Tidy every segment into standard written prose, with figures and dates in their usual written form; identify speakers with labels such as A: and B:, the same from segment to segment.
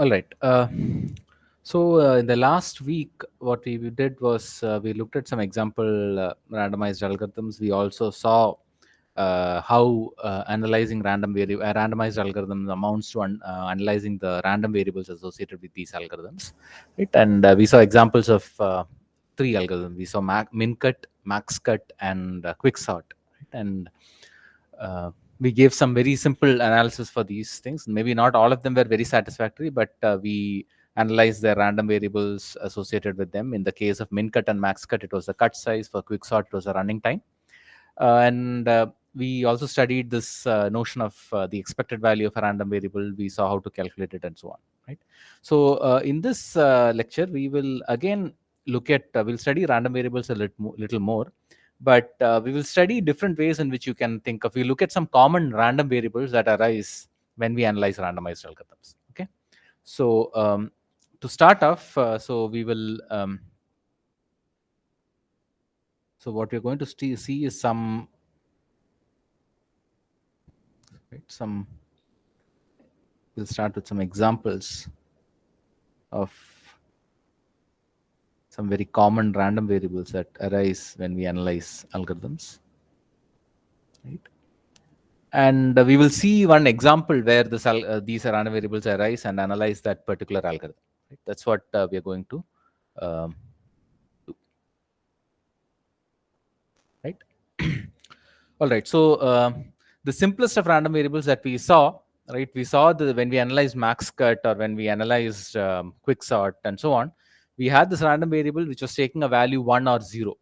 A: All right. In the last week, what we did was we looked at some example randomized algorithms. We also saw how analyzing randomized algorithms amounts to analyzing the random variables associated with these algorithms, right? And we saw examples of three algorithms. We saw mincut, maxcut, and quicksort, right? And we gave some very simple analysis for these things. Maybe not all of them were very satisfactory, but we analyzed the random variables associated with them. In the case of mincut and maxcut, it was the cut size. For quicksort, it was the running time. And we also studied this notion of the expected value of a random variable. We saw how to calculate it and so on, right? So in this lecture, we will again look at, we'll study random variables a little more, but we will study different ways in which you can think of. We look at some common random variables that arise when we analyze randomized algorithms. Okay, so to start off, so we will. So what we're going to see is some, right, some. We'll start with some examples of some very common random variables that arise when we analyze algorithms, right? And we will see one example where these random variables arise and analyze that particular algorithm. Right? That's what we are going to do. Right? All right. So the simplest of random variables that we saw, right? We saw when we analyzed maxcut or when we analyzed quicksort and so on, we had this random variable which was taking a value 1 or 0.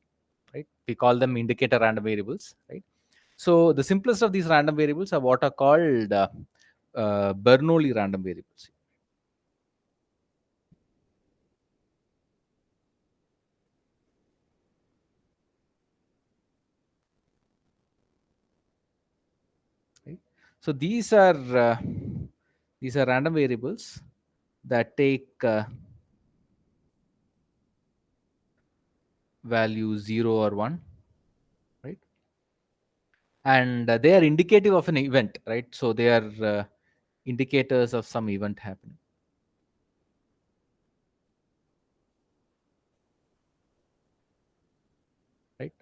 A: Right? We call them indicator random variables. Right? So the simplest of these random variables are what are called Bernoulli random variables. Right? So these are random variables that take value 0 or 1, right? And they are indicative of an event, right? So they are indicators of some event happening. Right?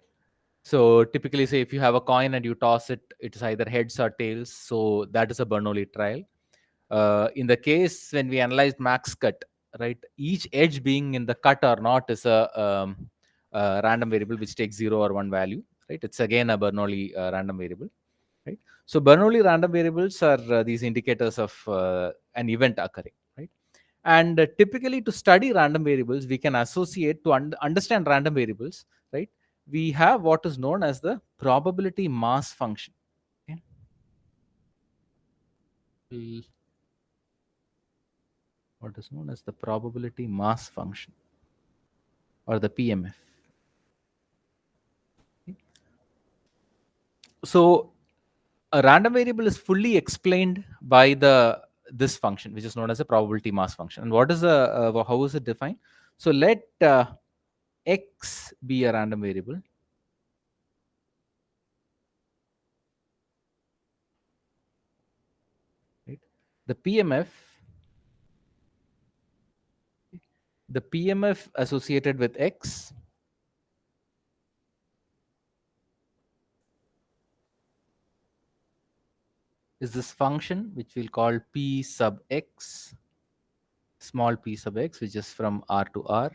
A: So typically, say if you have a coin and you toss it, it is either heads or tails. So that is a Bernoulli trial. In the case when we analyzed max cut, right, each edge being in the cut or not is a random variable which takes 0 or 1 value, right? It's again a Bernoulli random variable, right? So Bernoulli random variables are these indicators of an event occurring, right? And typically to study random variables, we can associate to understand random variables, right? We have what is known as the probability mass function. Okay? What is known as the probability mass function, or the PMF. So a random variable is fully explained by this function, which is known as a probability mass function. And what is how is it defined? So let x be a random variable. Right? The PMF associated with x is this function which we'll call p sub x, small p sub x, which is from R to R.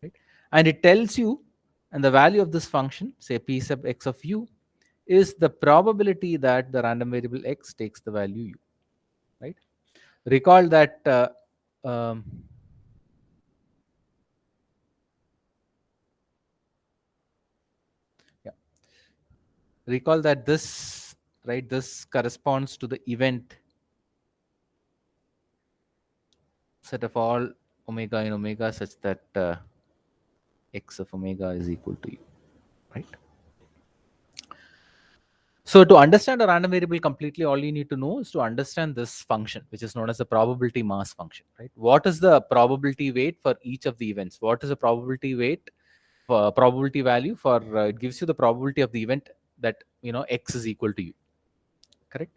A: Right? And it tells you, and the value of this function, say p sub x of u, is the probability that the random variable x takes the value u. Right? Recall that yeah. Recall that this, right, this corresponds to the event set of all omega in omega such that x of omega is equal to u, right? So to understand a random variable completely, all you need to know is to understand this function, which is known as the probability mass function, right? What is the probability weight for each of the events? What is the probability weight, probability value for, it gives you the probability of the event that, x is equal to u, correct?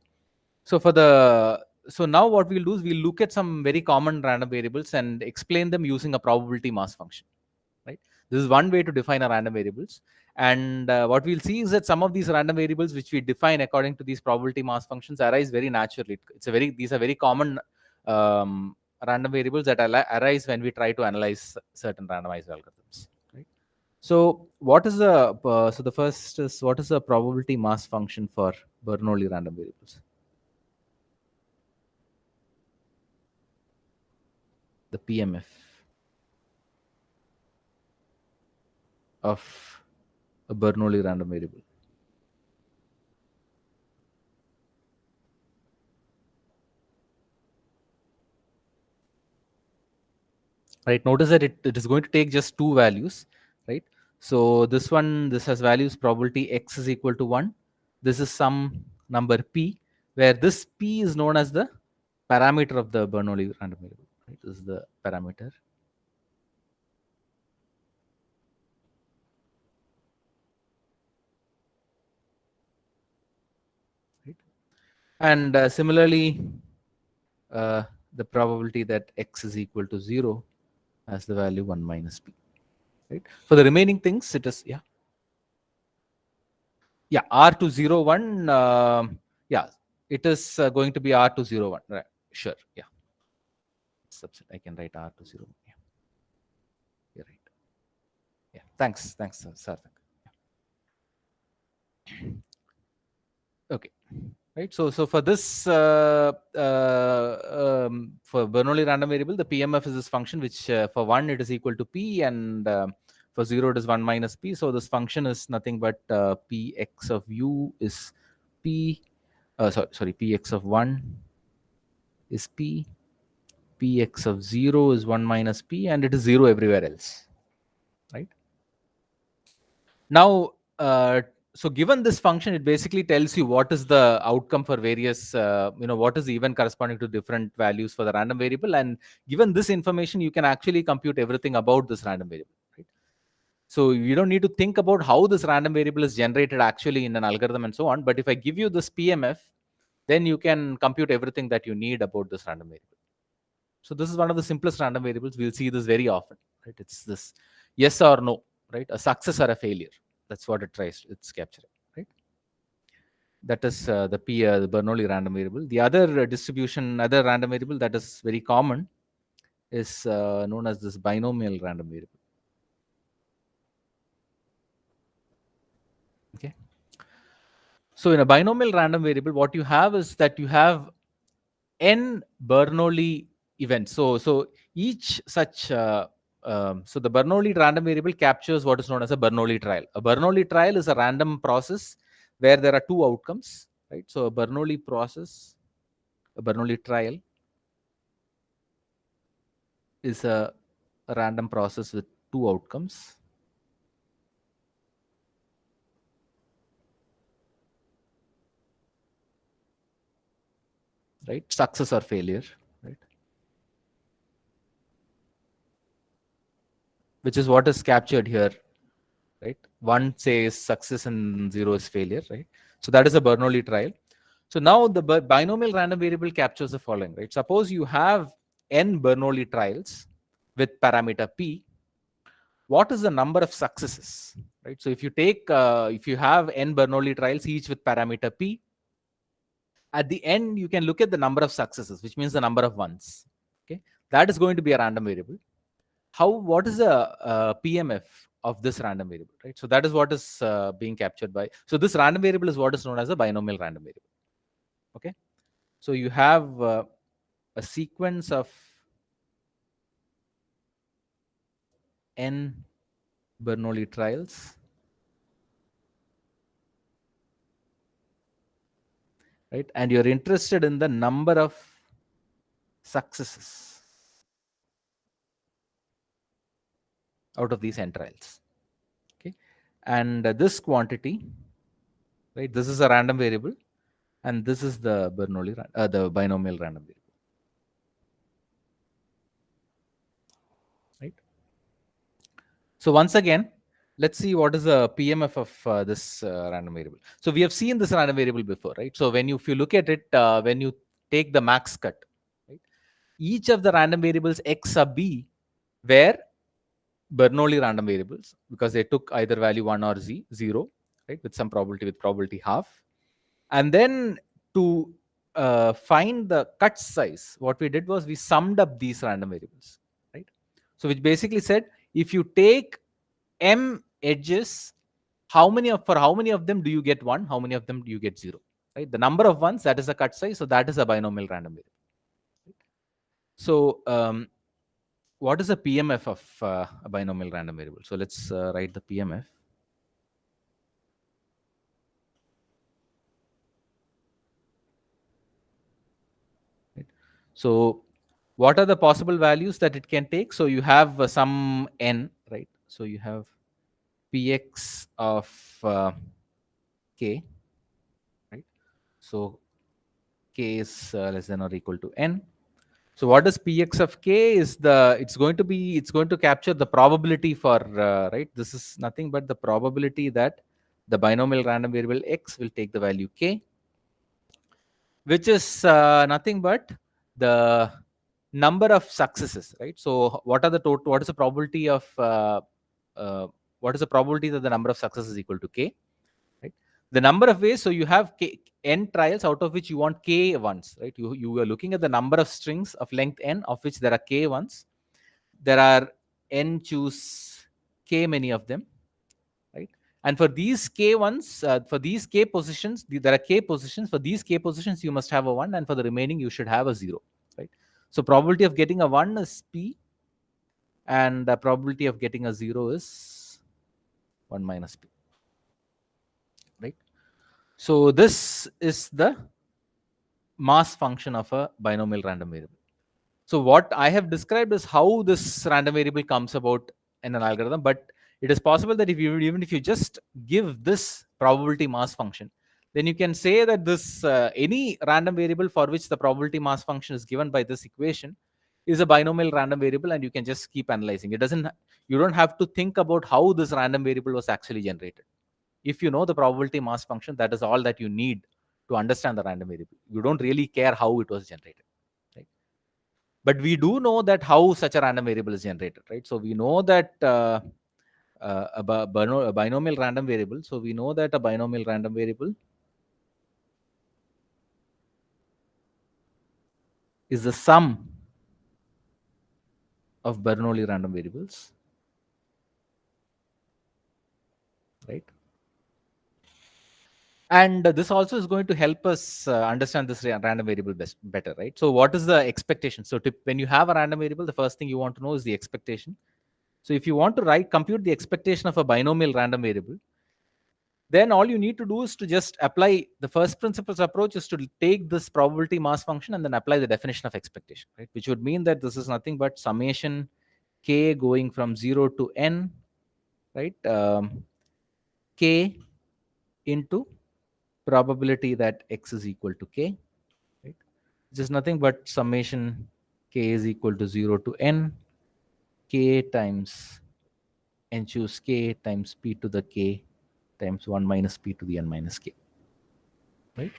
A: So for the so now what we'll do is we'll look at some very common random variables and explain them using a probability mass function, right? This is one way to define a random variables. And what we'll see is that some of these random variables which we define according to these probability mass functions arise very naturally. These are very common random variables that arise when we try to analyze certain randomized algorithms, right? So what is the so the first is, what is the probability mass function for Bernoulli random variables? The PMF of a Bernoulli random variable. Right, notice that it is going to take just two values, right? So this one, this has values probability x is equal to 1. This is some number p, where this p is known as the parameter of the Bernoulli random variable, right? This is the parameter. Right? And similarly, the probability that x is equal to 0 has the value 1 minus p, right? For the remaining things, it is, yeah, r to 0 1, yeah, it is going to be r to 0 1, right? Sure, yeah. Subset, I can write r to 0 1. Yeah, you're right. Yeah, thanks, Sarthak. Okay, right. So for this for Bernoulli random variable, the PMF is this function which for 1 it is equal to p, and for 0 it is 1 minus p. So this function is nothing but px of u is p. Sorry, px of 1 is p. Px of 0 is 1 minus p, and it is 0 everywhere else, right? Now, so given this function, it basically tells you what is the outcome for various, what is the event corresponding to different values for the random variable. And given this information, you can actually compute everything about this random variable, right? So you don't need to think about how this random variable is generated actually in an algorithm and so on. But if I give you this PMF, then you can compute everything that you need about this random variable. So this is one of the simplest random variables. We'll see this very often, right? It's this yes or no, right? A success or a failure. That's what it's capturing, right? That is the Bernoulli random variable. The other other random variable that is very common is known as this binomial random variable. Okay. So in a binomial random variable, what you have is that you have n Bernoulli events. So each such so the Bernoulli random variable captures what is known as a Bernoulli trial. A Bernoulli trial is a random process where there are two outcomes, right? So a Bernoulli trial is a random process with two outcomes. Right? Success or failure, right? Which is what is captured here, right? 1 says success and 0 is failure, right? So that is a Bernoulli trial. So now the binomial random variable captures the following, right? Suppose you have n Bernoulli trials with parameter p. What is the number of successes, right? So if you take, if you have n Bernoulli trials, each with parameter p, at the end, you can look at the number of successes, which means the number of ones. Okay, that is going to be a random variable. What is the PMF of this random variable, right? So that is what is being captured by. So this random variable is what is known as a binomial random variable. Okay, so you have a sequence of n Bernoulli trials, right? And you're interested in the number of successes out of these n trials. Okay, and this quantity, right? This is a random variable, and this is the the binomial random variable. Right. So once again, let's see what is the PMF of this random variable. So we have seen this random variable before, right? So if you look at it, when you take the max cut. Right? Each of the random variables x sub b were Bernoulli random variables because they took either value 1 or 0, right, with some probability, with probability half. And then to find the cut size, what we did was we summed up these random variables, right? So which basically said, if you take m edges, for how many of them do you get 1? How many of them do you get 0? Right? The number of ones, that is the cut size. So that is a binomial random variable. So what is the PMF of a binomial random variable? So let's write the PMF. Right. So what are the possible values that it can take? So you have some n, right? So you have Px of k, right? So k is less than or equal to n. So what is Px of k is it's going to capture the probability for, right? This is nothing but the probability that the binomial random variable x will take the value k, which is nothing but the number of successes, right? So what are the total, what is the probability of, what is the probability that the number of successes is equal to k, right? The number of ways, so you have n trials out of which you want k ones, right? You are looking at the number of strings of length n of which there are k ones. There are n choose k many of them, right? And for these k ones, for these k positions, there are k positions. For these k positions, you must have a 1, and for the remaining, you should have a 0, right? So probability of getting a 1 is p, and the probability of getting a 0 is 1 minus p, right? So this is the mass function of a binomial random variable. So what I have described is how this random variable comes about in an algorithm, but it is possible that even if you just give this probability mass function, then you can say that this any random variable for which the probability mass function is given by this equation is a binomial random variable, and you can just keep analyzing. You don't have to think about how this random variable was actually generated. If you know the probability mass function, that is all that you need to understand the random variable. You don't really care how it was generated, right? But we do know that how such a random variable is generated, right? So we know that a binomial random variable. So we know that a binomial random variable is the sum of Bernoulli random variables, right? And this also is going to help us understand this random variable better, right? So what is the expectation? So when you have a random variable, the first thing you want to know is the expectation. So if you want to compute the expectation of a binomial random variable, then all you need to do is to just apply the first principles approach, is to take this probability mass function and then apply the definition of expectation, right? Which would mean that this is nothing but summation k going from 0 to n, right? K into probability that x is equal to k, right? Which is nothing but summation k is equal to 0 to n, k times n choose k times p to the k times 1 minus p to the n minus k, right?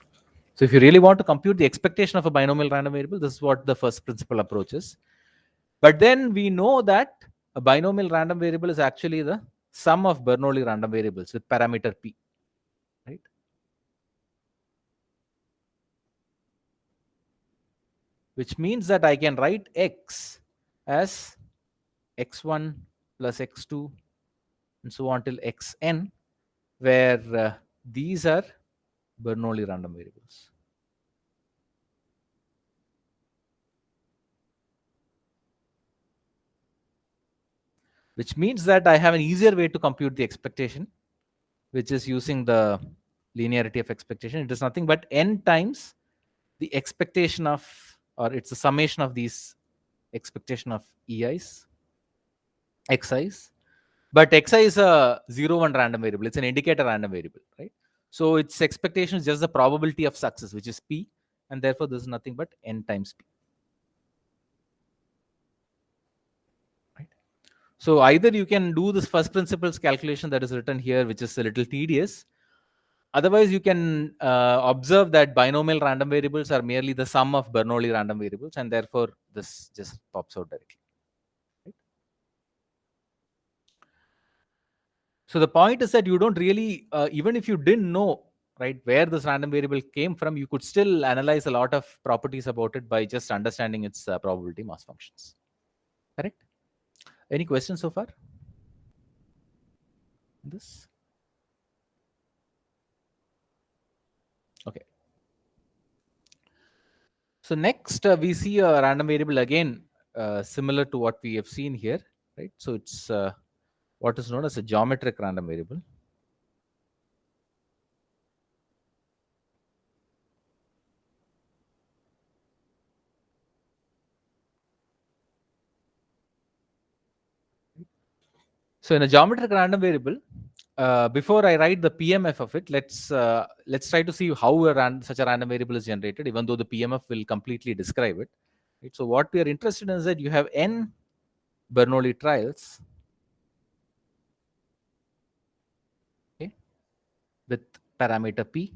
A: So if you really want to compute the expectation of a binomial random variable, this is what the first principle approach is. But then we know that a binomial random variable is actually the sum of Bernoulli random variables with parameter p, right? Which means that I can write x as x1 plus x2 and so on till xn, where these are Bernoulli random variables. Which means that I have an easier way to compute the expectation, which is using the linearity of expectation. It is nothing but n times the expectation of, or it's a summation of these expectation of ei's, xi's. But xi is a 0, 1 random variable. It's an indicator random variable, right? So its expectation is just the probability of success, which is p, and therefore this is nothing but n times p. Right? So either you can do this first principles calculation that is written here, which is a little tedious, Otherwise, you can observe that binomial random variables are merely the sum of Bernoulli random variables, and therefore this just pops out directly. Right? So the point is that you don't really, even if you didn't know, right, where this random variable came from, you could still analyze a lot of properties about it by just understanding its probability mass functions. Correct? Any questions so far? This? Okay. So next we see a random variable again, similar to what we have seen here, right? So it's what is known as a geometric random variable. So in a geometric random variable, before I write the PMF of it, let's try to see how such a random variable is generated, even though the PMF will completely describe it. Right? So what we are interested in is that you have n Bernoulli trials, okay, with parameter p.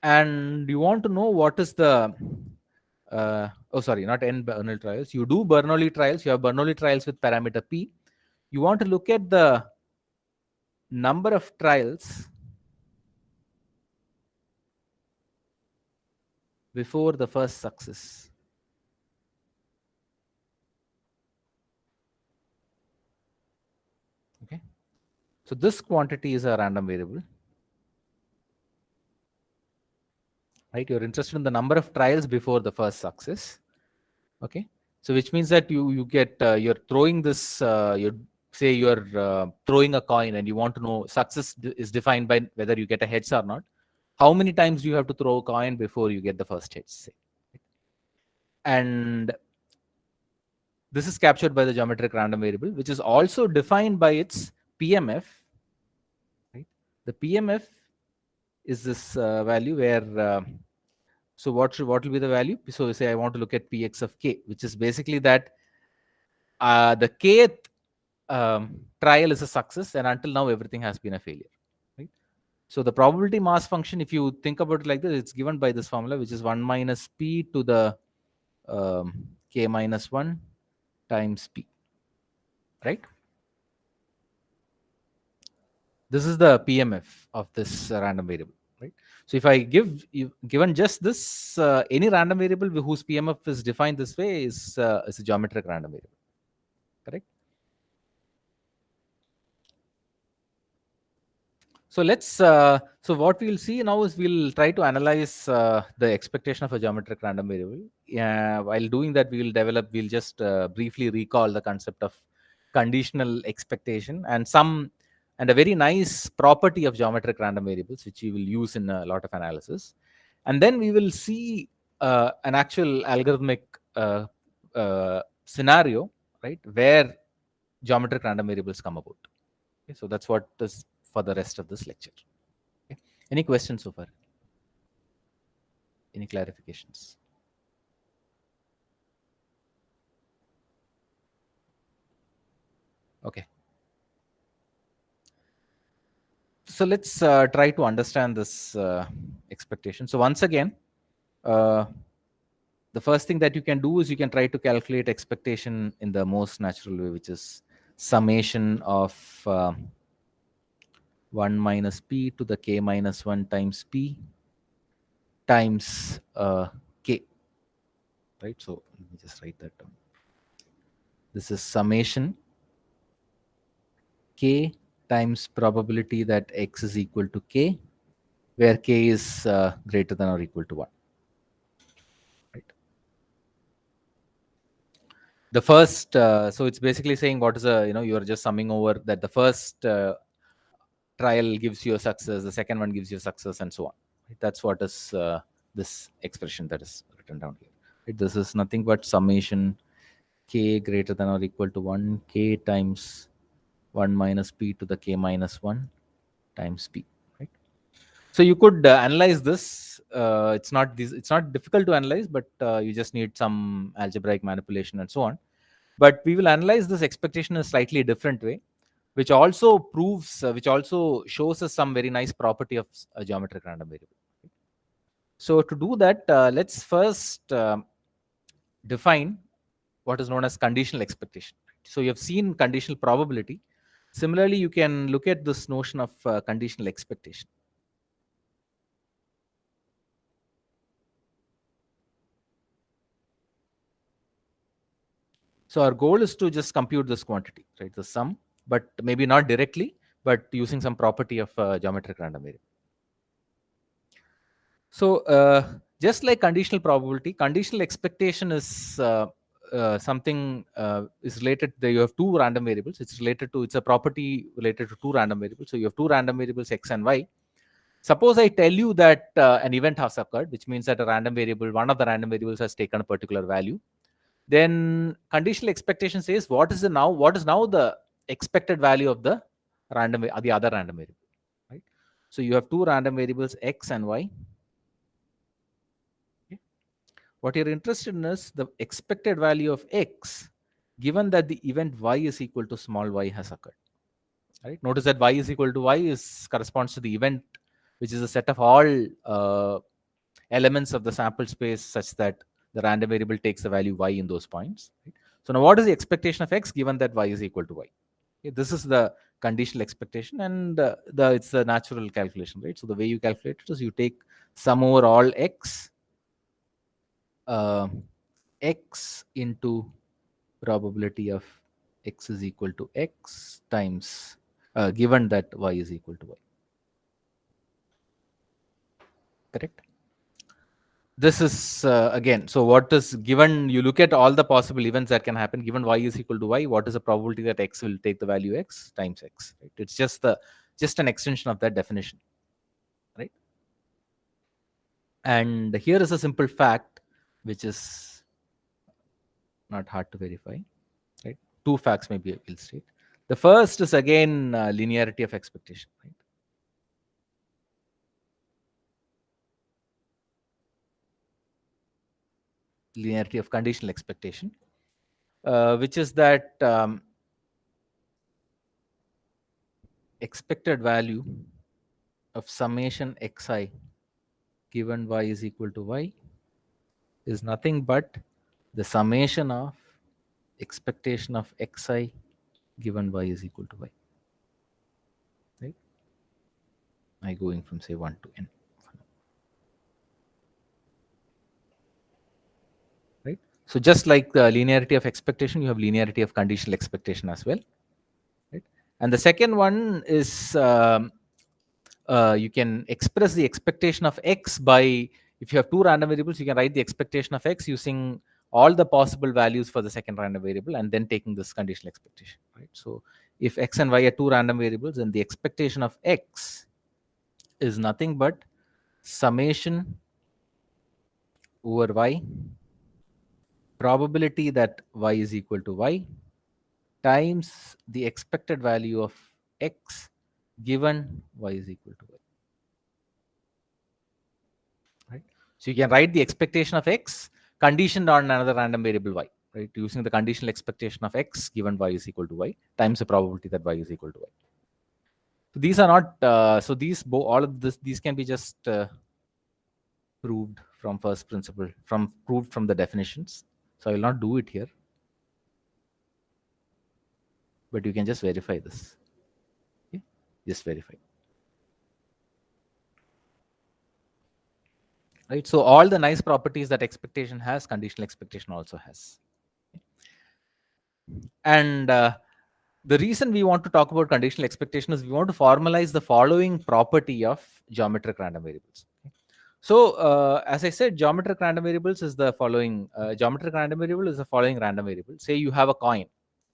A: And you want to know what is the oh sorry, not n Bernoulli trials. You do Bernoulli trials. You have Bernoulli trials with parameter p. You want to look at the number of trials before the first success. Okay. So this quantity is a random variable, right? You're interested in the number of trials before the first success. Okay. So which means that you get you're throwing this you say you're throwing a coin and you want to know success is defined by whether you get a heads or not. How many times do you have to throw a coin before you get the first heads? Say. And this is captured by the geometric random variable, which is also defined by its PMF. Right? The PMF is this value where so what will be the value? So say I want to look at Px of k, which is basically that the kth trial is a success, and until now everything has been a failure. Right? So the probability mass function, if you think about it like this, it's given by this formula, which is 1 minus p to the k minus 1 times p. Right? This is the PMF of this random variable. Right? So if I given just this, any random variable whose PMF is defined this way is a geometric random variable. Correct? So so what we'll see now is we'll try to analyze the expectation of a geometric random variable. While doing that, we'll just briefly recall the concept of conditional expectation and a very nice property of geometric random variables, which we will use in a lot of analysis. And then we will see an actual algorithmic scenario, right, where geometric random variables come about. Okay, so that's what is for the rest of this lecture. Okay. Any questions so far? Any clarifications? Okay. So let's try to understand this expectation. So once again, the first thing that you can do is you can try to calculate expectation in the most natural way, which is summation of 1 minus p to the k minus 1 times p times k. Right? So let me just write that down. This is summation k times probability that x is equal to k, where k is greater than or equal to 1. Right. The first, so it's basically saying what is you're just summing over that the first trial gives you a success, the second one gives you a success, and so on. Right? That's what is this expression that is written down here. Right? This is nothing but summation k greater than or equal to 1, k times 1 minus p to the k minus 1 times p. Right? So you could analyze this. It's not difficult to analyze, but you just need some algebraic manipulation and so on. But we will analyze this expectation in a slightly different way, which also proves, which also shows us some very nice property of a geometric random variable. So to do that, let's first define what is known as conditional expectation. So you have seen conditional probability. Similarly, you can look at this notion of conditional expectation. So our goal is to just compute this quantity, right? The sum, but maybe not directly, but using some property of geometric random variable. So just like conditional probability, conditional expectation is something is related. There you have two random variables. It's a property related to two random variables. So you have two random variables x and y. Suppose I tell you that an event has occurred, which means that a random variable, one of the random variables has taken a particular value. Then conditional expectation says what is now the expected value of the the other random variable, right? So you have two random variables x and y. Okay. What you're interested in is the expected value of x given that the event y is equal to small y has occurred. Right? Notice that y is equal to y is corresponds to the event, which is a set of all elements of the sample space such that the random variable takes the value y in those points. Right? So now what is the expectation of x given that y is equal to y? Okay, this is the conditional expectation, and it's the natural calculation, right? So the way you calculate it is you take sum over all x, x into probability of x is equal to x times given that y is equal to y. Correct? This is again, so what is given, you look at all the possible events that can happen given y is equal to y, what is the probability that x will take the value x times x, right? It's just an extension of that definition, right? And here is a simple fact which is not hard to verify, right? Two facts maybe I will state. The first is again linearity of expectation, right? Linearity of conditional expectation, which is that expected value of summation xi given y is equal to y is nothing but the summation of expectation of xi given y is equal to y. Right? I going from say 1 to n. Right? So just like the linearity of expectation, you have linearity of conditional expectation as well. Right? And the second one is you can express the expectation of x by, if you have two random variables, you can write the expectation of x using all the possible values for the second random variable and then taking this conditional expectation, right? So if x and y are two random variables, then the expectation of x is nothing but summation over y, probability that y is equal to y, times the expected value of x given y is equal to y. Right? So you can write the expectation of x conditioned on another random variable y, right? Using the conditional expectation of x given y is equal to y times the probability that y is equal to y. So these are not, so all of this, these can be just proved from first principle, proved from the definitions. So I will not do it here, but you can just verify this. Okay? Just verify. Right? So all the nice properties that expectation has, conditional expectation also has. And the reason we want to talk about conditional expectation is we want to formalize the following property of geometric random variables. Okay? So as I said, geometric random variables is the following. Geometric random variable is the following random variable. Say you have a coin,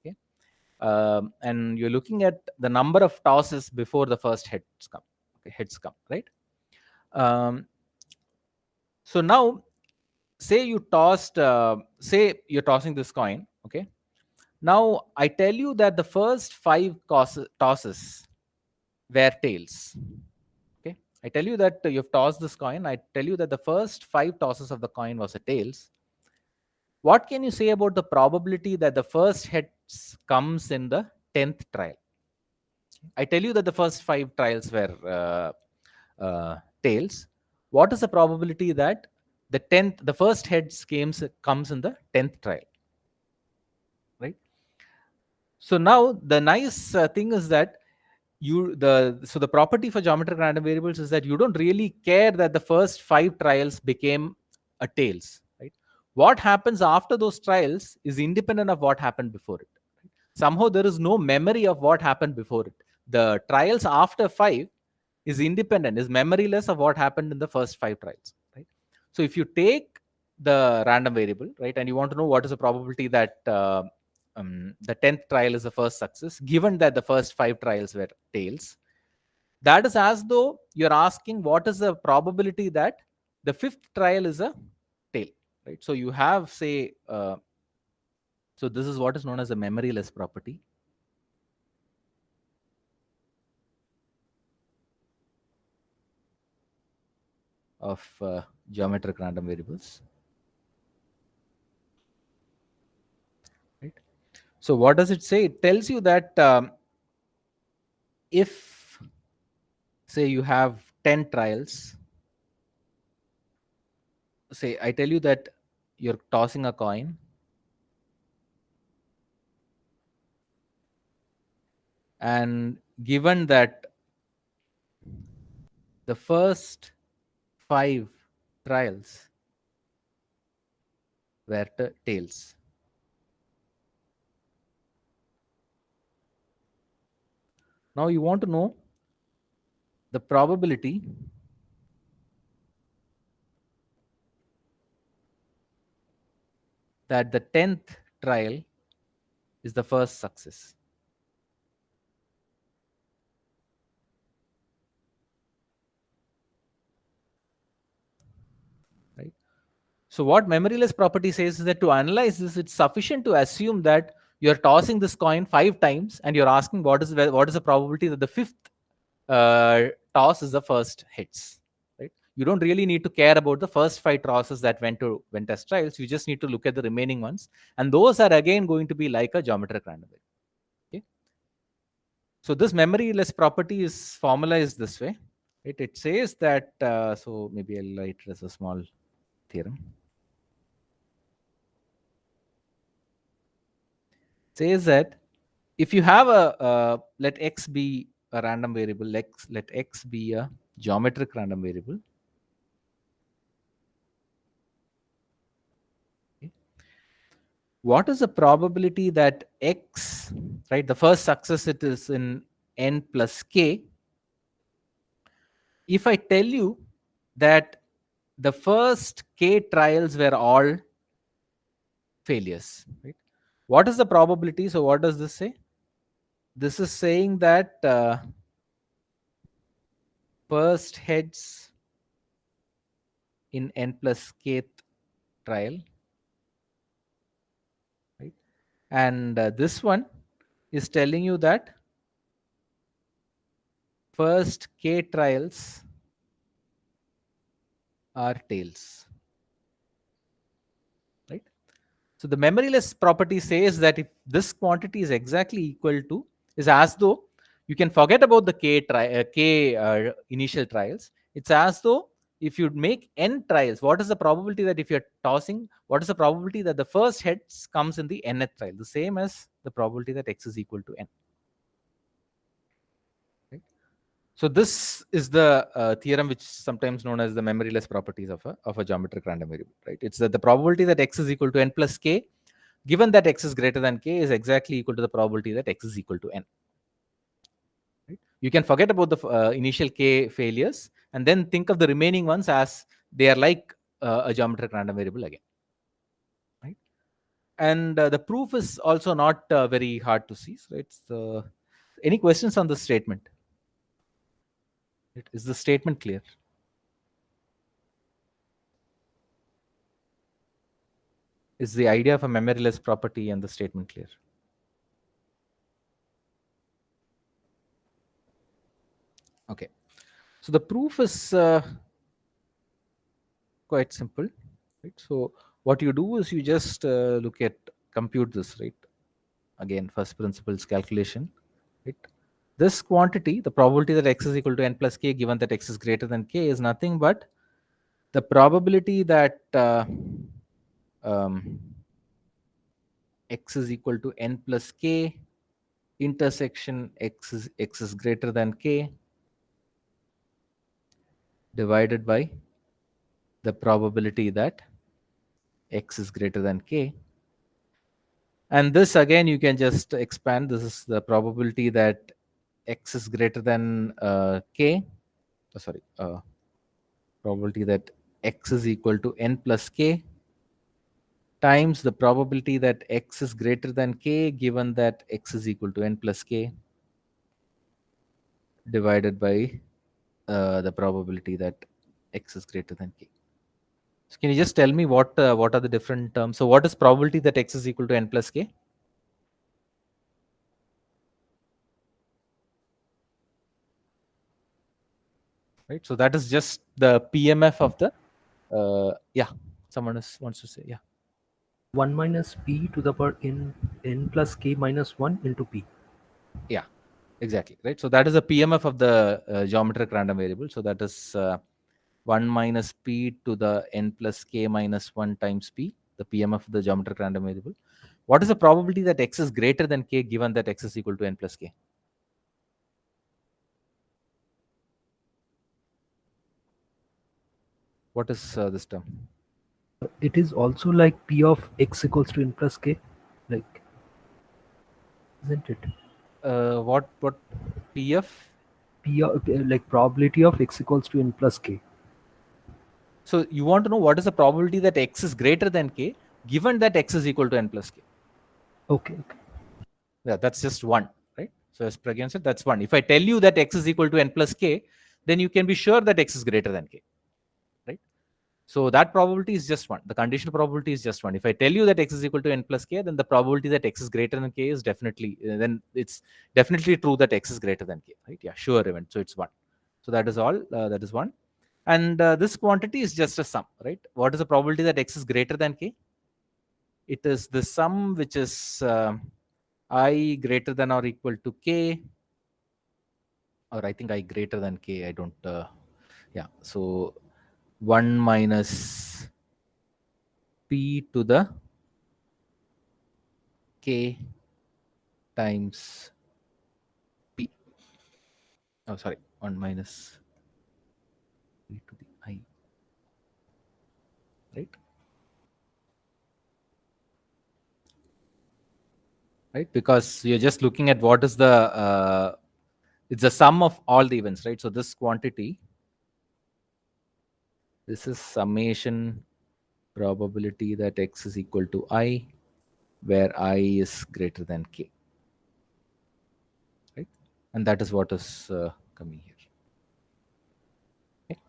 A: okay, and you're looking at the number of tosses before the first heads come. Okay, heads come, right? So now, say you're tossing this coin, okay. Now I tell you that the first five tosses were tails. Okay, I tell you that you've tossed this coin. I tell you that the first 5 tosses of the coin was a tails. What can you say about the probability that the first heads comes in the 10th trial? I tell you that the first 5 trials were tails. What is the probability that the first heads comes in the 10th trial? Right. So now the nice thing is that the property for geometric random variables is that you don't really care that the first 5 trials became a tails. Right. What happens after those trials is independent of what happened before it. Somehow there is no memory of what happened before it. The trials after 5 is independent, is memoryless of what happened in the first 5 trials. Right. So if you take the random variable, right, and you want to know what is the probability that the 10th trial is the first success, given that the first 5 trials were tails, that is as though you're asking what is the probability that the 5th trial is a tail. Right. So you have, say, so this is what is known as the memoryless property. Of geometric random variables. Right. So what does it say? It tells you that if, say, you have 10 trials, say I tell you that you're tossing a coin and given that the first 5 trials were tails, now you want to know the probability that the 10th trial is the first success. Right. So what memoryless property says is that to analyze this, it's sufficient to assume that you're tossing this coin 5 times and you're asking what is the probability that the 5th toss is the first hits. Right. You don't really need to care about the first 5 tosses that went as trials. You just need to look at the remaining ones, and those are again going to be like a geometric random variable. Okay. So this memoryless property is formalized this way. It says that so maybe I'll write it as a small theorem. Says that if you have let x be a random variable, let x be a geometric random variable. Okay. What is the probability that x, right, the first success it is in n plus k, if I tell you that the first k trials were all failures, right? What is the probability? So what does this say? This is saying that first heads in n plus kth trial, right? And this one is telling you that first k trials are tails, right? So the memoryless property says that if this quantity is exactly equal to, is as though you can forget about the k initial trials. It's as though if you make n trials, what is the probability that if you're tossing, what is the probability that the first heads comes in the nth trial? The same as the probability that x is equal to n. Right? So this is the theorem which is sometimes known as the memoryless properties of a geometric random variable. Right? It's that the probability that x is equal to n plus k, given that x is greater than k, is exactly equal to the probability that x is equal to n. Right? You can forget about the initial k failures and then think of the remaining ones as they are like a geometric random variable again. Right? And the proof is also not very hard to see. Right? So, any questions on the statement? Is the statement clear? Is the idea of a memoryless property and the statement clear? Okay. So the proof is quite simple, right? So what you do is you just look at compute this, right? Again, first principles calculation, right? This quantity, the probability that x is equal to n plus k, given that x is greater than k, is nothing but the probability that um, x is equal to n plus k intersection x is greater than k divided by the probability that x is greater than k. And this again you can just expand. This is the probability that x is greater than k. Sorry, probability that x is equal to n plus k times the probability that x is greater than k, given that x is equal to n plus k, divided by the probability that x is greater than k. So can you just tell me what are the different terms? So what is probability that x is equal to n plus k? Right. So that is just the PMF of the yeah. Someone wants to say yeah.
B: 1 minus p to the power n plus k minus 1 into p.
A: Yeah, exactly. Right. So that is a PMF of the geometric random variable. So that is 1 minus p to the n plus k minus 1 times p, the PMF of the geometric random variable. What is the probability that x is greater than k, given that x is equal to n plus k? What is this term?
B: It is also like p of x equals to n plus k, like, isn't it?
A: What PF?
B: P of, like probability of x equals to n plus k.
A: So you want to know what is the probability that x is greater than k, given that x is equal to n plus k.
B: Okay, okay.
A: Yeah, that's just one, right? So as Pragyan said, that's one. If I tell you that x is equal to n plus k, then you can be sure that x is greater than k, right? So that probability is just one. The conditional probability is just one. If I tell you that x is equal to n plus k, then the probability that x is greater than k is definitely, then it's definitely true that x is greater than k, right? Yeah, sure event. So it's one. So that is all. That is one. And this quantity is just a sum, right? What is the probability that x is greater than k? It is the sum which is I greater than or equal to k, or I think I greater than k. I don't. Yeah. So 1 minus p to the k times p. Oh, sorry. 1 minus p to the I. Right. Right. Because you're just looking at what is the. It's the sum of all the events, right? So this quantity. This is summation probability that x is equal to I, where I is greater than k, right? And that is what is coming here. Okay.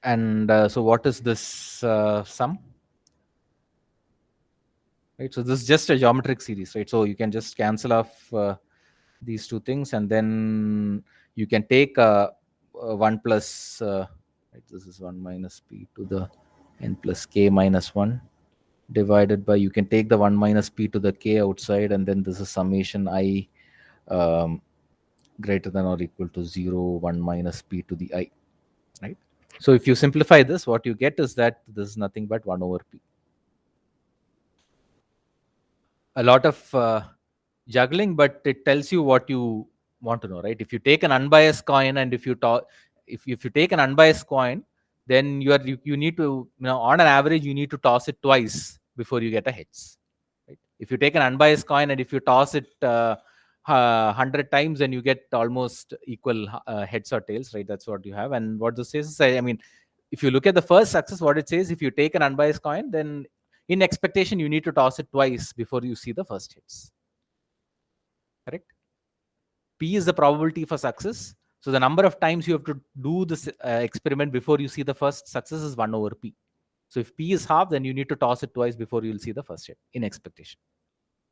A: And so what is this sum? Right. So this is just a geometric series, right? So you can just cancel off these two things, and then you can take 1 plus, right, this is 1 minus p to the n plus k minus 1 divided by, you can take the 1 minus p to the k outside, and then this is summation I um, greater than or equal to 0, 1 minus p to the I, right? So if you simplify this, what you get is that this is nothing but 1 over p. A lot of juggling, but it tells you what you want to know, right? If you take an unbiased coin, and if you take an unbiased coin, then you need to, on an average, you need to toss it twice before you get a heads, right? If you take an unbiased coin and if you toss it 100 times, then you get almost equal heads or tails, right? That's what you have. And what this says is, I mean, if you look at the first success, what it says, if you take an unbiased coin, then in expectation you need to toss it twice before you see the first hits, correct? P is the probability for success. So the number of times you have to do this experiment before you see the first success is 1 over p. So if p is half, then you need to toss it twice before you'll see the first hit in expectation,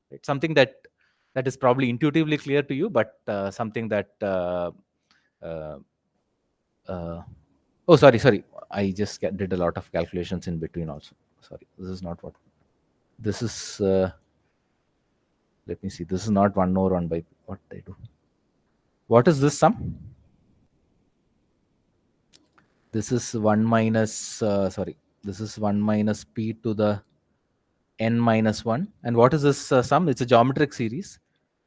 A: right? Something that is probably intuitively clear to you, but something that uh, Oh, sorry. I just did a lot of calculations in between also. Sorry, this is not what. This is. Let me see. This is not 1 over 1 by what I do. What is this sum? This is 1 minus. Sorry, this is 1 minus p to the n minus 1. And what is this sum? It's a geometric series.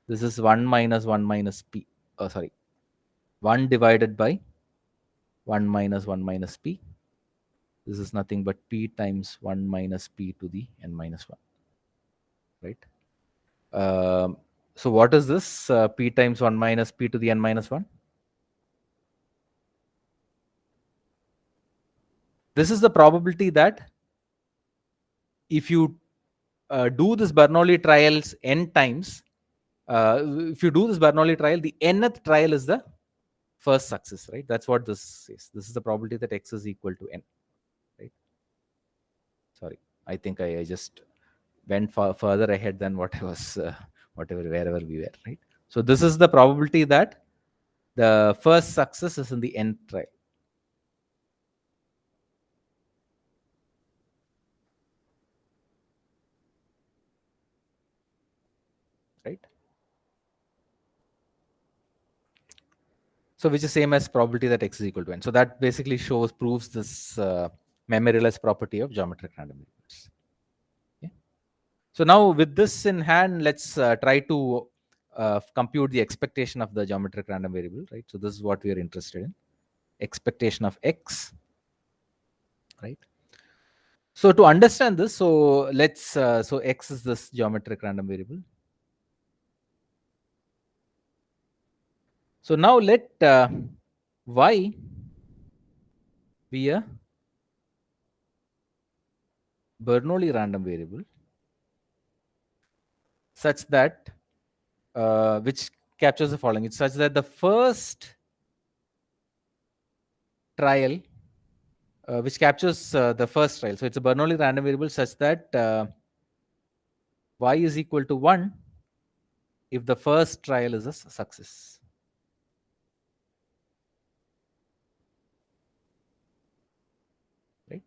A: This is 1 minus p. Sorry, 1 divided by 1 minus p. This is nothing but p times 1 minus p to the n minus 1. Right? So what is this? P times 1 minus p to the n minus 1. This is the probability that if you do this Bernoulli trials n times, if you do this Bernoulli trial, the nth trial is the first success, right? That's what this is. This is the probability that x is equal to n, right? Sorry, I think I just went further ahead than what I was, wherever we were, right? So this is the probability that the first success is in the nth trial. Right? So which is same as probability that x is equal to n. So that basically proves this memoryless property of geometric random variables. Okay. So now with this in hand, let's try to compute the expectation of the geometric random variable, right? So this is what we are interested in. Expectation of x, right? So to understand this, so let's, so x is this geometric random variable. So now let y be a Bernoulli random variable such that, which captures the following. It's such that the first trial, which captures the first trial. So it's a Bernoulli random variable such that y is equal to 1 if the first trial is a success. Right?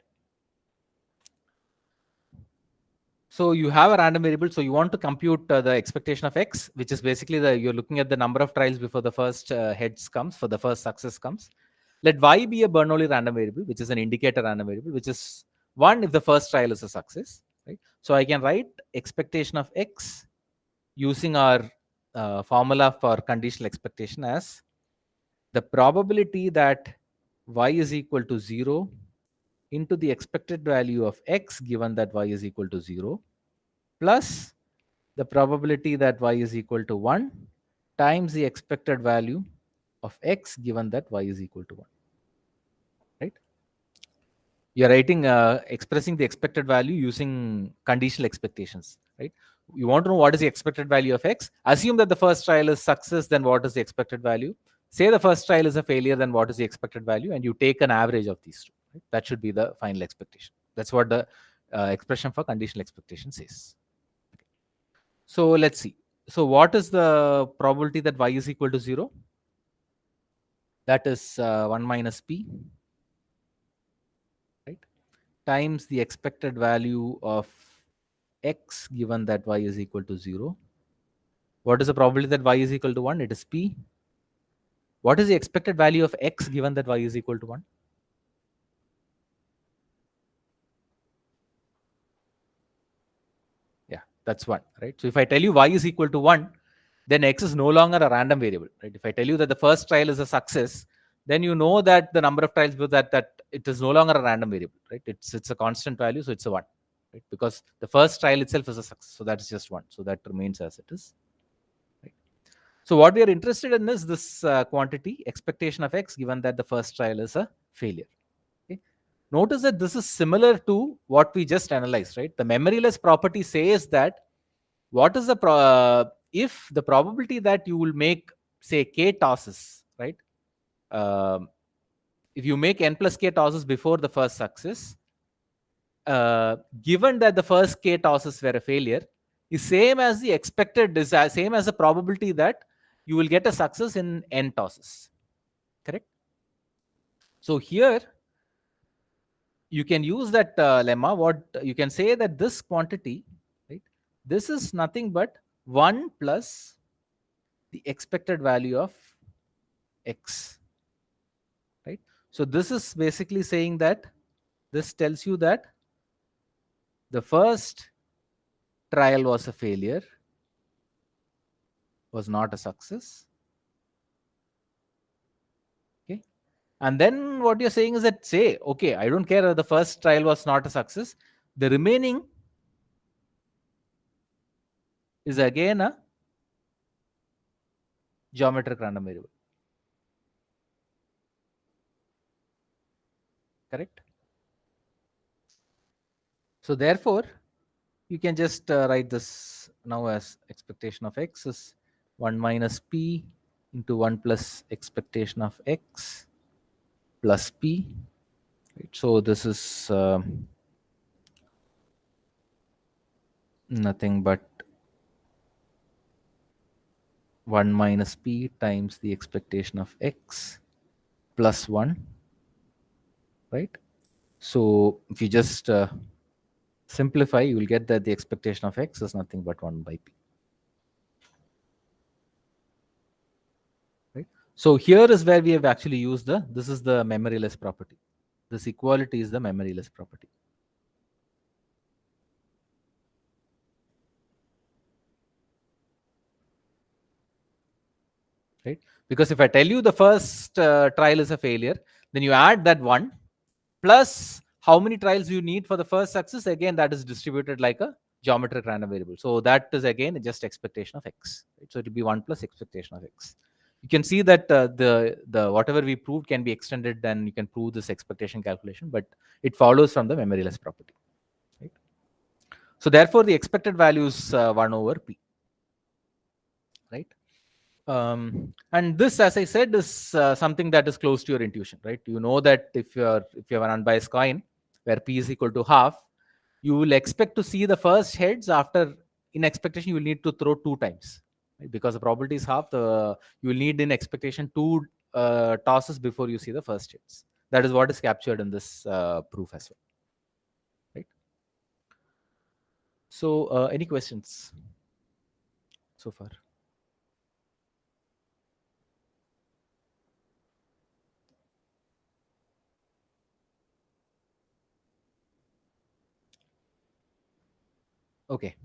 A: So you have a random variable. So you want to compute the expectation of x, which is basically you're looking at the number of trials before the first heads comes, for the first success comes. Let y be a Bernoulli random variable, which is an indicator random variable, which is 1 if the first trial is a success. Right? So I can write expectation of x using our formula for conditional expectation as the probability that y is equal to 0 into the expected value of x given that y is equal to 0 plus the probability that y is equal to 1 times the expected value of x given that y is equal to 1. Right? You're writing, expressing the expected value using conditional expectations. Right? You want to know what is the expected value of x. Assume that the first trial is success, then what is the expected value? Say the first trial is a failure, then what is the expected value? And you take an average of these two. Right? That should be the final expectation. That's what the expression for conditional expectation says. So let's see. So what is the probability that y is equal to 0? That is 1 minus p, right? Times the expected value of x given that y is equal to 0. What is the probability that y is equal to 1? It is p. What is the expected value of x given that y is equal to 1? Yeah, that's 1, right? So if I tell you y is equal to 1, then x is no longer a random variable, right? If I tell you that the first trial is a success, then you know that the number of trials with that it is no longer a random variable, right? It's a constant value, so it's a 1, right? Because the first trial itself is a success, so that's just 1, so that remains as it is. Right? So what we are interested in is this quantity expectation of x given that the first trial is a failure. Okay? Notice that this is similar to what we just analyzed, right? The memoryless property says that what is the if the probability that you will make, say, k tosses, right? If you make n plus k tosses before the first success, given that the first k tosses were a failure, is same as the expected, is same as the probability that you will get a success in n tosses. Correct? So here you can use that lemma. What you can say that this quantity, right? This is nothing but 1 plus the expected value of x, right? So this is basically saying that this tells you that the first trial was a failure, was not a success. Okay. And then what you're saying is that, say, okay, I don't care if the first trial was not a success. The remaining is again a geometric random variable. Correct? So therefore, you can just write this now as expectation of x is 1 minus p into 1 plus expectation of x plus p. Right? So this is nothing but 1 minus p times the expectation of x plus 1, right? So if you just simplify, you will get that the expectation of x is nothing but 1 by p. Right? So here is where we have actually used this is the memoryless property. This equality is the memoryless property. Right? Because if I tell you the first trial is a failure, then you add that 1 plus how many trials you need for the first success. Again, that is distributed like a geometric random variable. So that is again just expectation of x. Right? So it will be 1 plus expectation of x. You can see that the whatever we proved can be extended, and you can prove this expectation calculation, but it follows from the memoryless property. Right? So therefore, the expected value is 1 over p. Right? And this, as I said, is something that is close to your intuition, right? You know that if you have an unbiased coin where p is equal to half, you will expect to see the first heads. After, in expectation, you will need to throw 2 times, right? Because the probability is half. You will need in expectation 2 tosses before you see the first heads. That is what is captured in this proof as well, right? So any questions so far? Okay.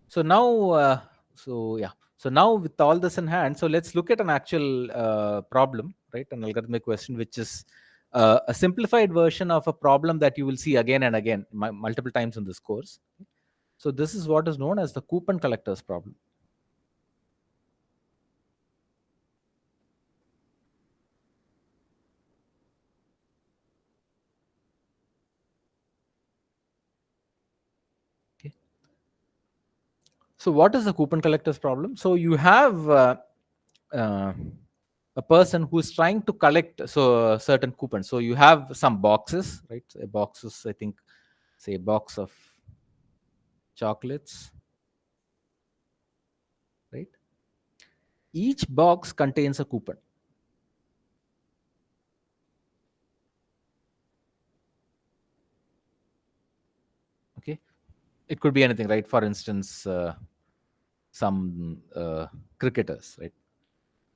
A: So now, so now with all this in hand, so let's look at an actual problem, right? An algorithmic question, which is a simplified version of a problem that you will see again and again multiple times in this course. So this is what is known as the coupon collectors problem. Okay. So what is the coupon collectors problem? So you have uh, a person who is trying to collect certain coupons. So you have some boxes, right? A boxes, I think, say a box of chocolates, right? Each box contains a coupon. Okay, it could be anything, right? For instance, some cricketers, right?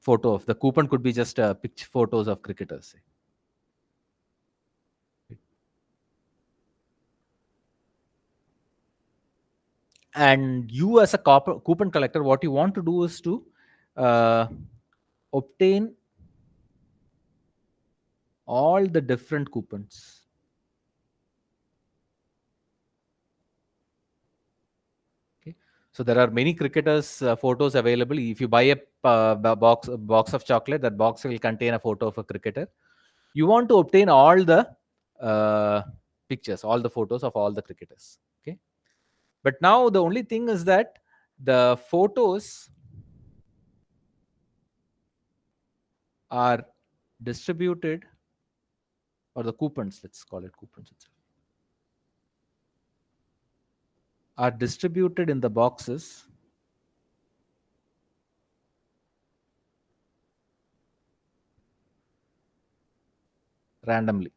A: Photo of the coupon could be just picture photos of cricketers. Say. And you, as a coupon collector, what you want to do is to uh, obtain all the different coupons. Okay, so there are many cricketers photos available. If you buy a box of chocolate, that box will contain a photo of a cricketer. You want to obtain all the uh, pictures, all the photos of all the cricketers. Okay, but now the only thing is that the photos are distributed, or the coupons, let's call it coupons itself, are distributed in the boxes randomly,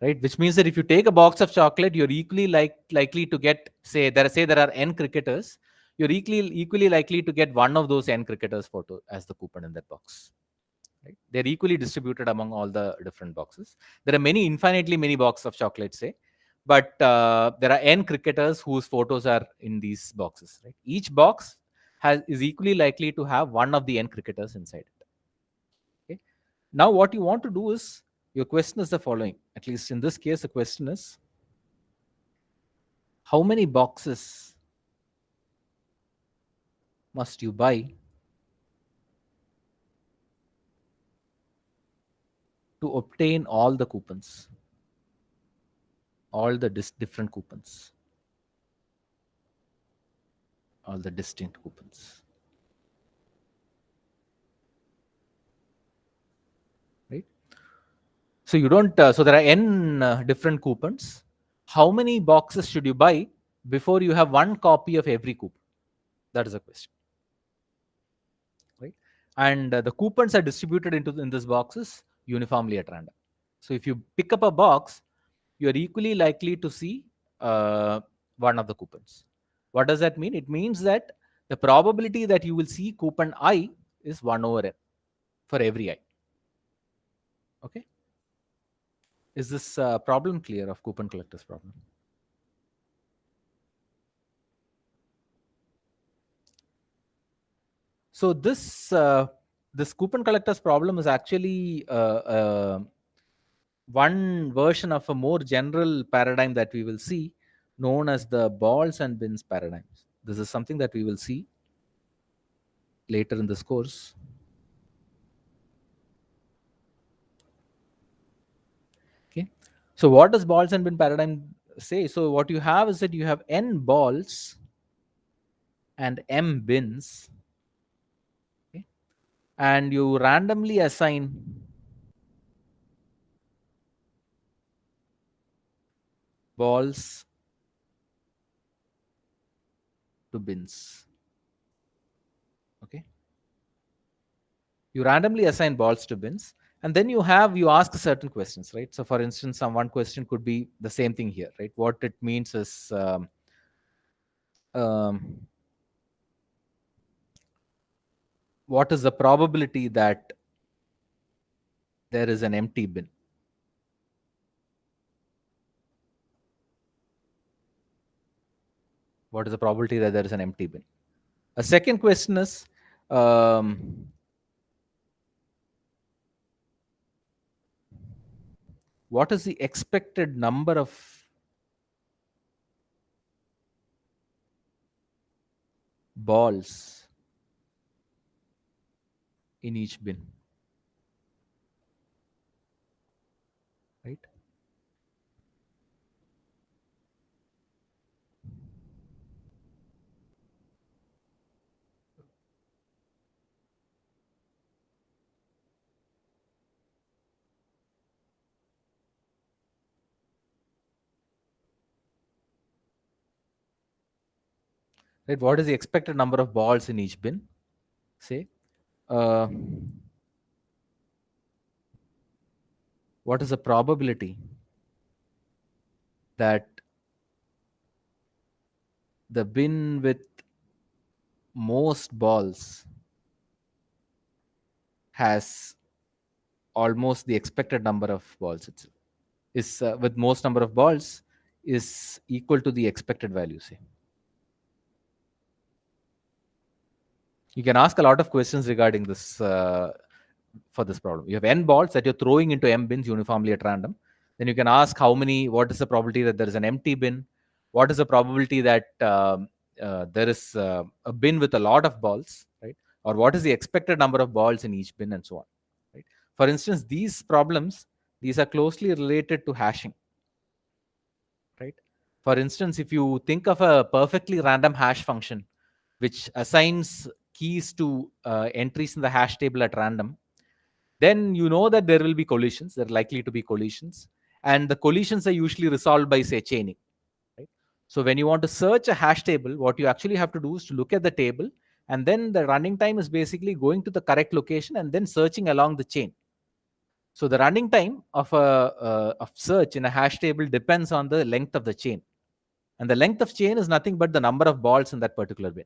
A: right? Which means that if you take a box of chocolate, you're equally likely to get, there are n cricketers, you're equally likely to get one of those n cricketers photo as the coupon in that box. Right? They're equally distributed among all the different boxes. There are infinitely many boxes of chocolates, say, but there are n cricketers whose photos are in these boxes. Right? Each box is equally likely to have one of the n cricketers inside it. Okay. Now, what you want to do is, your question is the following. At least in this case, the question is, how many boxes must you buy to obtain all the coupons, all the different coupons, all the distinct coupons, right? So you don't. So there are n different coupons. How many boxes should you buy before you have one copy of every coupon? That is the question, right? And the coupons are distributed in these boxes uniformly at random. So if you pick up a box, you are equally likely to see one of the coupons. What does that mean? It means that the probability that you will see coupon I is 1 over n for every I. Okay. Is this problem clear of coupon collectors problem? So this coupon collectors problem is actually one version of a more general paradigm that we will see, known as the balls and bins paradigms. This is something that we will see later in this course. Okay. So what does balls and bin paradigm say? So what you have is that you have n balls and m bins, okay? And you randomly assign balls to bins. Okay. You randomly assign balls to bins, and then you ask certain questions, right? So for instance, one question could be the same thing here, right? What it means is um, what is the probability that there is an empty bin? What is the probability that there is an empty bin? A second question is, what is the expected number of balls in each bin? Right? Right? What is the expected number of balls in each bin? Say, uh, what is the probability that the bin with most balls has almost the expected number of balls itself? Is with most number of balls is equal to the expected value, say. You can ask a lot of questions regarding this for this problem. You have n balls that you're throwing into m bins uniformly at random. Then you can ask what is the probability that there is an empty bin? What is the probability that there is a bin with a lot of balls, right? Or what is the expected number of balls in each bin, and so on, right? For instance, these are closely related to hashing, right? For instance, if you think of a perfectly random hash function, which assigns keys to entries in the hash table at random, then you know that there will be collisions. There are likely to be collisions. And the collisions are usually resolved by, say, chaining. Right? So when you want to search a hash table, what you actually have to do is to look at the table, and then the running time is basically going to the correct location and then searching along the chain. So the running time of of search in a hash table depends on the length of the chain, and the length of chain is nothing but the number of balls in that particular bin.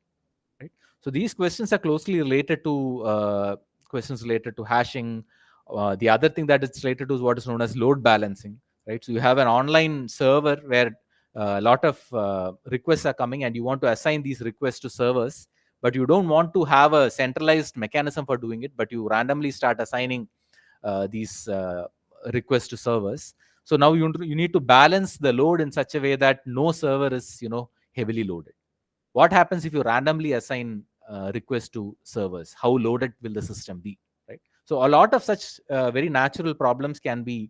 A: Right? So these questions are closely related to questions related to hashing. The other thing that it's related to is what is known as load balancing. Right? So you have an online server where a lot of requests are coming, and you want to assign these requests to servers, but you don't want to have a centralized mechanism for doing it, but you randomly start assigning these requests to servers. So now you need to balance the load in such a way that no server is heavily loaded. What happens if you randomly assign requests to servers? How loaded will the system be? Right. So a lot of such very natural problems can be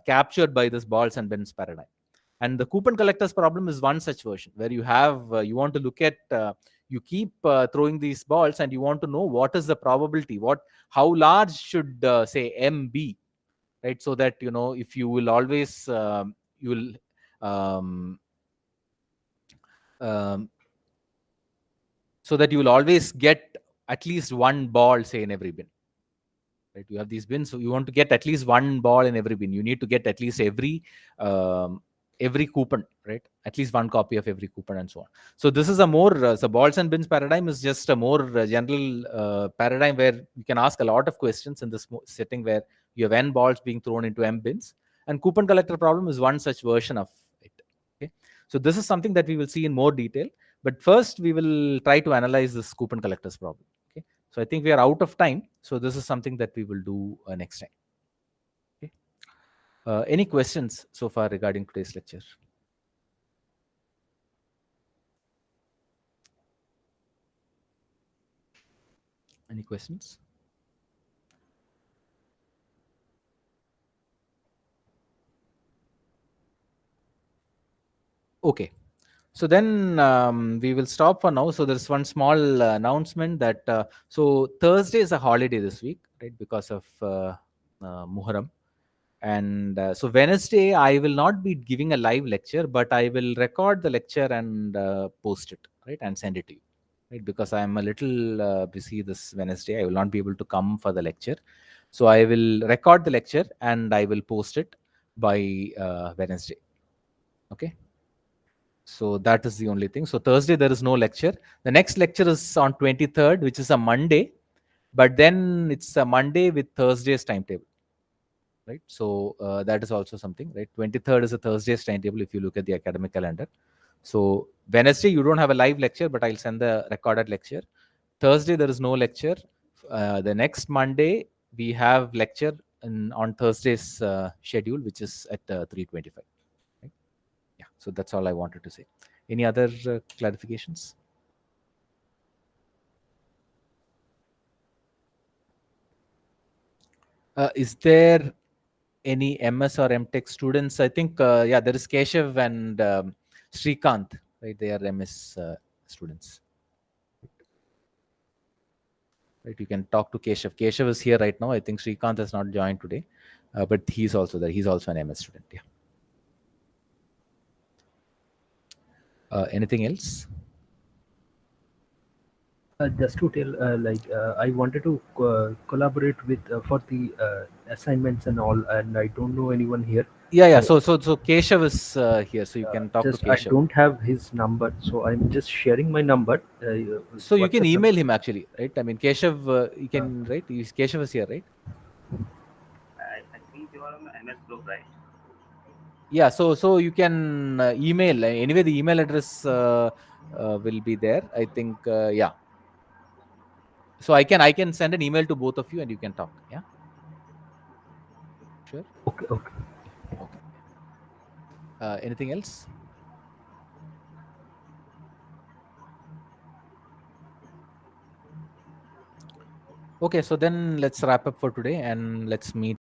A: captured by this balls and bins paradigm. And the coupon collectors problem is one such version where you have you want to look at you keep throwing these balls, and you want to know what is the probability, how large should say M be, right? So that if you will always you will um, so that you will always get at least one ball, say, in every bin. Right? You have these bins, so you want to get at least one ball in every bin. You need to get at least every coupon, right? At least one copy of every coupon, and so on. So this is a more the balls and bins paradigm is just a more general paradigm where you can ask a lot of questions in this setting where you have n balls being thrown into m bins, and coupon collector problem is one such version of it. Okay, so this is something that we will see in more detail. But first, we will try to analyze this coupon collectors problem. Okay, so I think we are out of time. So this is something that we will do next time. Okay. Any questions so far regarding today's lecture? Any questions? Okay. So then we will stop for now. So there's one small announcement that so Thursday is a holiday this week, right? Because of Muharram. And so Wednesday, I will not be giving a live lecture, but I will record the lecture and post it, right? And send it to you, right? Because I'm a little busy this Wednesday. I will not be able to come for the lecture. So I will record the lecture and I will post it by Wednesday. Okay. So that is the only thing. So Thursday, there is no lecture. The next lecture is on 23rd, which is a Monday. But then it's a Monday with Thursday's timetable. Right. So that is also something, right? 23rd is a Thursday's timetable if you look at the academic calendar. So Wednesday, you don't have a live lecture, but I'll send the recorded lecture. Thursday, there is no lecture. The next Monday, we have lecture on Thursday's schedule, which is at 3:25. Right? Yeah. So that's all I wanted to say. Any other clarifications? Is there any MS or MTech students? I think, yeah, there is Keshav and Srikanth, right? They are MS students. Right, you can talk to Keshav. Keshav is here right now. I think Srikanth has not joined today, but he's also there. He's also an MS student. Yeah. Anything else?
B: Just to tell, I wanted to collaborate with for the assignments and all, and I don't know anyone here.
A: Yeah. So Keshav is here, so you can talk to
B: Just I
A: Keshav.
B: don't have his number, so I'm just sharing my number.
A: So you can
B: WhatsApp
A: email
B: number.
A: him actually, right? I mean, Keshav, you can, right? Keshav is here, right?
C: I think you are on the MS group, right?
A: Yeah. So you can email. Anyway, the email address will be there. I think. Yeah. So I can send an email to both of you and you can talk. Yeah. Sure.
B: Okay, okay.
A: Okay. Anything else? Okay, so then let's wrap up for today and let's meet